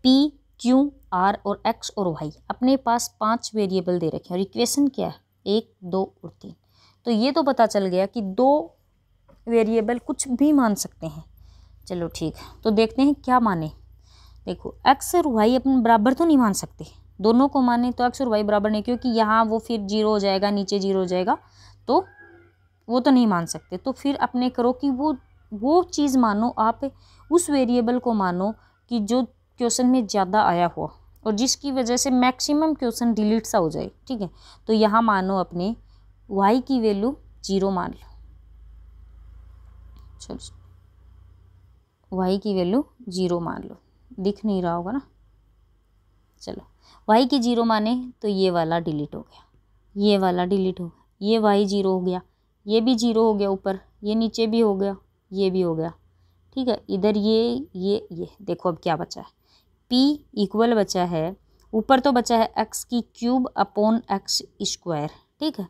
पी क्यू आर और एक्स और वाई, अपने पास 5 वेरिएबल दे रखे हैं और इक्वेशन क्या है 1 2 और 3। तो ये तो पता चल गया कि 2 वेरिएबल कुछ भी मान सकते हैं। चलो ठीक है, तो देखते हैं क्या माने। देखो एक्स और वाई अपन बराबर तो नहीं मान सकते, दोनों को माने तो एक्स और वाई बराबर नहीं, क्योंकि यहाँ वो फिर 0 हो जाएगा, नीचे 0 हो जाएगा, तो वो तो नहीं मान सकते। तो फिर अपने करो कि वो चीज़ मानो, आप उस वेरिएबल को मानो कि जो क्वेश्चन में ज़्यादा आया हो और जिसकी वजह से मैक्सिमम क्वेश्चन डिलीट सा हो जाए, ठीक है। तो यहाँ मानो अपने y की वैल्यू 0 मान लो, चलो y की वैल्यू 0 मान लो, दिख नहीं रहा होगा ना। चलो y की 0 माने तो ये वाला डिलीट हो गया, ये वाला डिलीट हो गया, ये y 0 हो गया, ये भी 0 हो गया ऊपर, ये नीचे भी हो गया, ये भी हो गया, ठीक है। इधर ये देखो अब क्या बचा है, p इक्वल बचा है, ऊपर तो बचा है x की क्यूब अपॉन x स्क्वायर, ठीक है।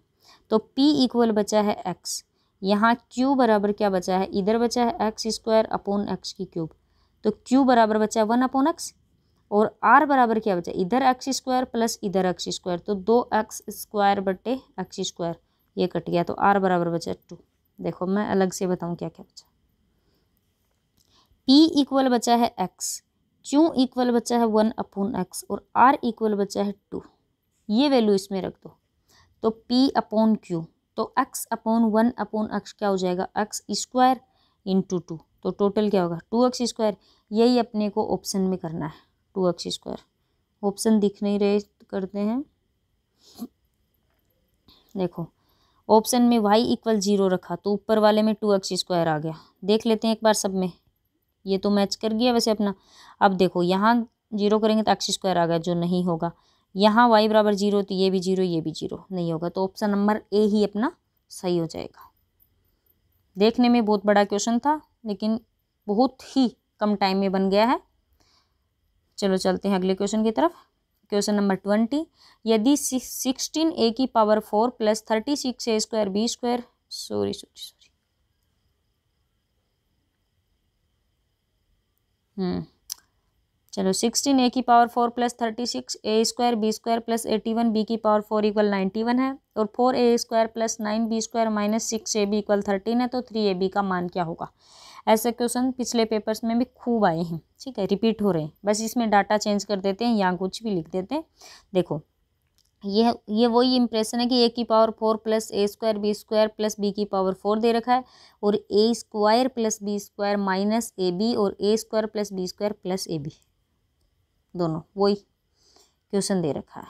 तो p इक्वल बचा है x, यहाँ q बराबर क्या बचा है, इधर बचा है x स्क्वायर अपॉन x की क्यूब, तो q बराबर बचा है 1 अपॉन x, और r बराबर क्या बचा, इधर x स्क्वायर प्लस इधर x स्क्वायर, तो 2x स्क्वायर बटे x स्क्वायर, ये कट गया, तो r बराबर बचा 2। देखो मैं अलग से बताऊँ क्या क्या बचा, p इक्वल बचा है x, q इक्वल बचा है 1 अपॉन x, और r इक्वल बचा है 2। ये वैल्यू इसमें रख दो, तो p अपॉन q, तो x अपॉन 1 अपॉन x क्या हो जाएगा, x स्क्वायर इंटू 2, तो टोटल क्या होगा 2x स्क्वायर। यही अपने को ऑप्शन में करना है, 2x स्क्वायर। ऑप्शन दिख नहीं रहे, करते हैं, देखो ऑप्शन में y इक्वल 0 रखा तो ऊपर वाले में 2x स्क्वायर आ गया। देख लेते हैं एक बार सब में, ये तो मैच कर गया वैसे अपना। अब देखो यहाँ 0 करेंगे तो x स्क्वायर आ गया, जो नहीं होगा। यहाँ y बराबर 0 तो ये भी 0, ये भी 0 नहीं होगा, तो ऑप्शन नंबर ए ही अपना सही हो जाएगा। देखने में बहुत बड़ा क्वेश्चन था, लेकिन बहुत ही कम टाइम में बन गया है। चलो चलते हैं अगले क्वेश्चन की तरफ। क्वेश्चन नंबर 20, यदि 16a की power 4 plus 36a square B square, sorry चलो 16a की power 4 plus 36a square B square plus 81b की पावर 4 इक्वल 91 है, और 4a square plus 9b square minus 6ab equal 13 है, तो 3ab का मान क्या होगा। ऐसे क्वेश्चन पिछले पेपर्स में भी खूब आए हैं, ठीक है, रिपीट हो रहे हैं, बस इसमें डाटा चेंज कर देते हैं या कुछ भी लिख देते हैं। देखो ये वही इंप्रेशन है कि a की power 4 plus a square B square plus b की पावर 4 दे रखा है, और a square plus b square minus ab, और a square plus b square plus ab, दोनों वही क्वेश्चन दे रखा है,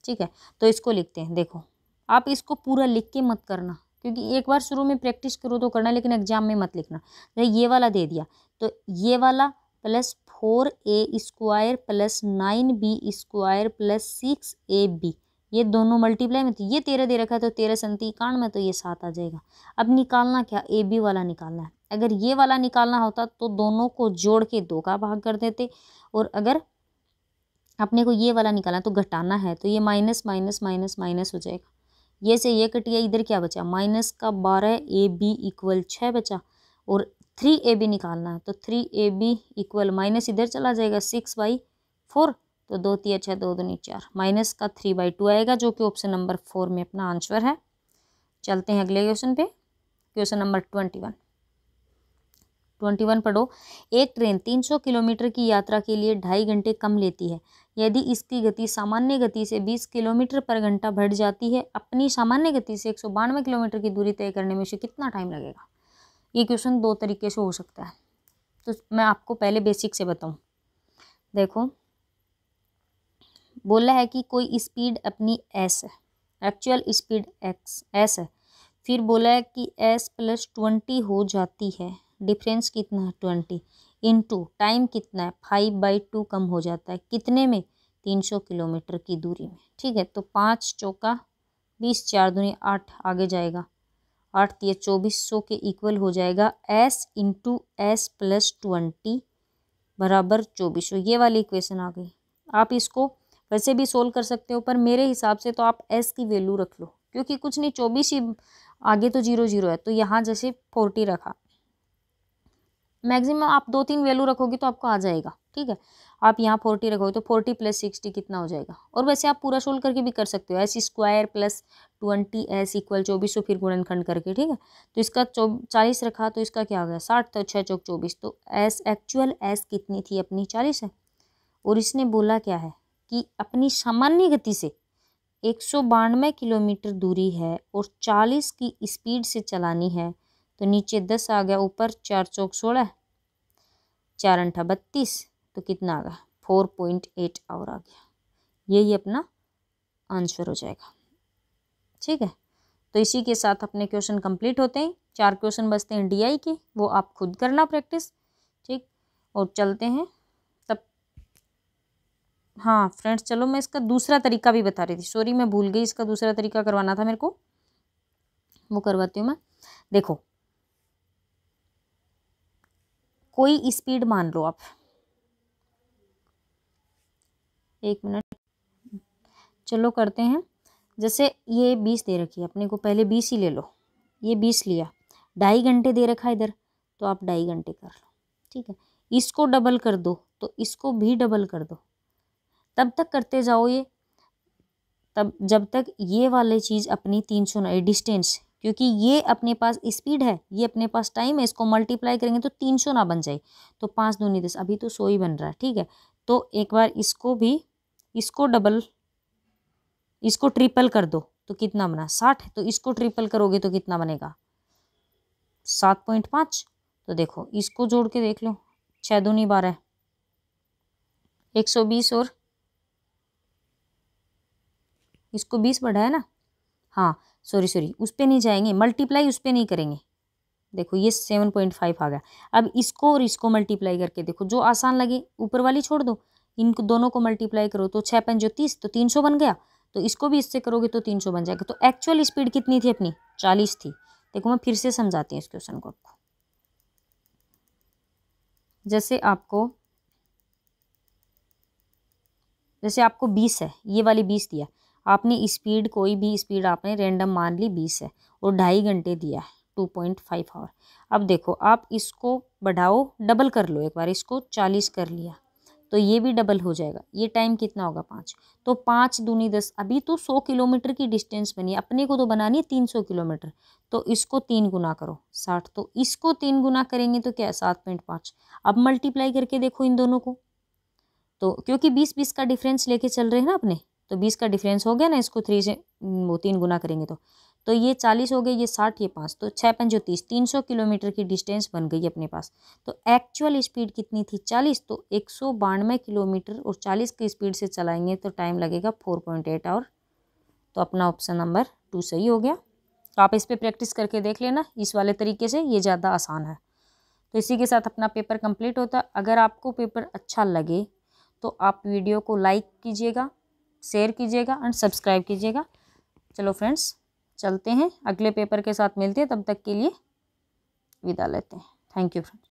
ठीक है। तो इसको लिखते हैं। देखो आप इसको पूरा लिख के मत करना, क्योंकि एक बार शुरू में प्रैक्टिस करो तो करना, लेकिन एग्जाम में मत लिखना। ये वाला दे दिया तो ये वाला plus 4a square plus 9b square plus 6ab, ये दोनों मल्टीप्लाई में, तो ये 13 दे रखा है, तो 13 संती 91 में, तो ये 7 आ जाएगा। अब निकालना क्या, ab वाला निकालना है। अगर ये वाला निकालना होता तो दोनों को जोड़ के 2 का भाग कर देते, और अगर अपने को ये वाला निकालना तो घटाना है, तो ये माइनस माइनस माइनस माइनस हो जाएगा। ये से ये कट गया, इधर क्या बचा, माइनस का 12 ab इक्वल 6 बचा, और 3ab निकालना है, तो 3ab इक्वल माइनस इधर चला जाएगा 6/4, तो 2 3 6 2 2 4, माइनस का 3/2 आएगा, जो कि ऑप्शन नंबर 4 में अपना आंसर है। चलते हैं अगले क्वेश्चन पे। क्वेश्चन नंबर 21 पढ़ो। एक ट्रेन 300 किलोमीटर की यात्रा के लिए 2.5 घंटे कम लेती है। यदि इसकी गति सामान्य गति से 20 किलोमीटर पर घंटा बढ़ जाती है, अपनी सामान्य गति से 192 किलोमीटर की दूरी तय करने में उसे कितना टाइम लगेगा। ये क्वेश्चन 2 तरीके से हो सकता है, तो मैं आपको पहले बेसिक से बताऊं। देखो बोला है कि कोई स्पीड अपनी s है, एक्चुअल स्पीड s है, फिर बोला है कि s + 20 हो जाती है, डिफरेंस कितना है 20, इनटू टाइम कितना है 5/2 कम हो जाता है, कितने में 300 किलोमीटर की दूरी में, ठीक है। तो 5 चौका 20, 4 दूनी 8, आगे जाएगा 8 3 2400 के इक्वल हो जाएगा s इंटू s + 20 बराबर 2400। ये वाली इक्वेशन आ गई। आप इसको वैसे भी सोल्व कर सकते हो, पर मेरे हिसाब से तो आप s की वैल्यू रख लो, क्योंकि कुछ नहीं 24 ही आगे तो 0 0 है, तो यहाँ जैसे 40 रखा, मैक्सिमम आप 2-3 वैल्यू रखोगे तो आपको आ जाएगा, ठीक है। आप यहाँ 40 रखोगे तो 40 + 60 कितना हो जाएगा। और वैसे आप पूरा सोल्व करके भी कर सकते हो, s² + 20s = 24, फिर गुणनखंड करके, ठीक है। तो इसका 40 रखा तो इसका क्या हो गया 60, तो 6 चौक 24, तो s एक्चुअल s कितनी थी अपनी 40 है। और इसने बोला क्या है कि अपनी सामान्य गति से 192 किलोमीटर दूरी है और 40 की स्पीड से चलानी है, तो नीचे 10 आ गया, ऊपर 4 चौक 16, 4 अंठा 32, तो कितना आ गया 4.8 आवर आ गया। यही अपना आंसर हो जाएगा, ठीक है। तो इसी के साथ अपने क्वेश्चन कंप्लीट होते हैं। 4 क्वेश्चन बचते हैं DI के, वो आप खुद करना प्रैक्टिस, ठीक। और चलते हैं तब। हाँ फ्रेंड्स, चलो मैं इसका दूसरा तरीका भी बता रही थी, सॉरी मैं भूल गई, इसका दूसरा तरीका करवाना था मेरे को, वो करवाती हूँ मैं। देखो, कोई स्पीड मान लो आप, 1 मिनट, चलो करते हैं। जैसे ये 20 दे रखी है अपने को, पहले 20 ही ले लो, ये 20 लिया, 2.5 घंटे दे रखा है इधर, तो आप 2.5 घंटे कर लो, ठीक है। इसको डबल कर दो तो इसको भी डबल कर दो, तब तक करते जाओ ये, तब जब तक ये वाली चीज़ अपनी 300 ना डिस्टेंस, क्योंकि ये अपने पास स्पीड है, ये अपने पास टाइम है, इसको मल्टीप्लाई करेंगे तो 300 ना बन जाए, तो 5 दूनी 10, अभी तो 100 ही बन रहा है, ठीक है। तो एक बार इसको भी, इसको डबल, इसको ट्रिपल कर दो तो कितना बना 60, तो इसको ट्रिपल करोगे तो कितना बनेगा 7.5। तो देखो इसको जोड़ के देख लो, 6 दूनी 12, 120, और इसको 20 बढ़ा है ना, हाँ सॉरी उस पर नहीं जाएंगे, मल्टीप्लाई उस पर नहीं करेंगे। देखो ये 7.5 आ गया। अब इसको और इसको मल्टीप्लाई करके देखो, जो आसान लगे ऊपर वाली छोड़ दो, इनको दोनों को मल्टीप्लाई करो तो 6 5 30, तो 300 बन गया। तो इसको भी इससे करोगे तो 300 बन जाएगा। तो एक्चुअल स्पीड कितनी थी अपनी 40 थी। देखो मैं फिर से समझाती हूँ इस क्वेश्चन को आपको। जैसे आपको 20 है, ये वाली 20 दिया आपने, स्पीड कोई भी स्पीड आपने रैंडम मान ली 20 है, और 2.5 घंटे दिया है 2.5 आवर। अब देखो आप इसको बढ़ाओ, डबल कर लो, एक बार इसको 40 कर लिया तो ये भी डबल हो जाएगा। ये टाइम कितना होगा 5, तो 5 दूनी 10, अभी तो 100 किलोमीटर की डिस्टेंस बनी है, अपने को तो बनानी है 300 किलोमीटर। तो इसको 3 गुना करो 60, तो इसको 3 गुना करेंगे तो क्या है 7.5। अब मल्टीप्लाई करके देखो इन दोनों को, तो क्योंकि 20-20 का डिफरेंस लेके चल रहे हैं ना अपने, तो 20 का डिफरेंस हो गया ना, इसको 3 से वो 3 गुना करेंगे तो ये 40 हो गए, ये 60, ये 5, तो 6 5 30, 300 किलोमीटर की डिस्टेंस बन गई अपने पास। तो एक्चुअल स्पीड कितनी थी 40, तो 192 किलोमीटर और 40 की स्पीड से चलाएंगे तो टाइम लगेगा 4.8 आवर। तो अपना ऑप्शन नंबर 2 सही हो गया। तो आप इस पर प्रैक्टिस करके देख लेना, इस वाले तरीके से ये ज़्यादा आसान है। तो इसी के साथ अपना पेपर कंप्लीट होता है। अगर आपको पेपर अच्छा लगे तो आप वीडियो को लाइक कीजिएगा, शेयर कीजिएगा एंड सब्सक्राइब कीजिएगा। चलो फ्रेंड्स चलते हैं, अगले पेपर के साथ मिलते हैं, तब तक के लिए विदा लेते हैं। Thank you friends.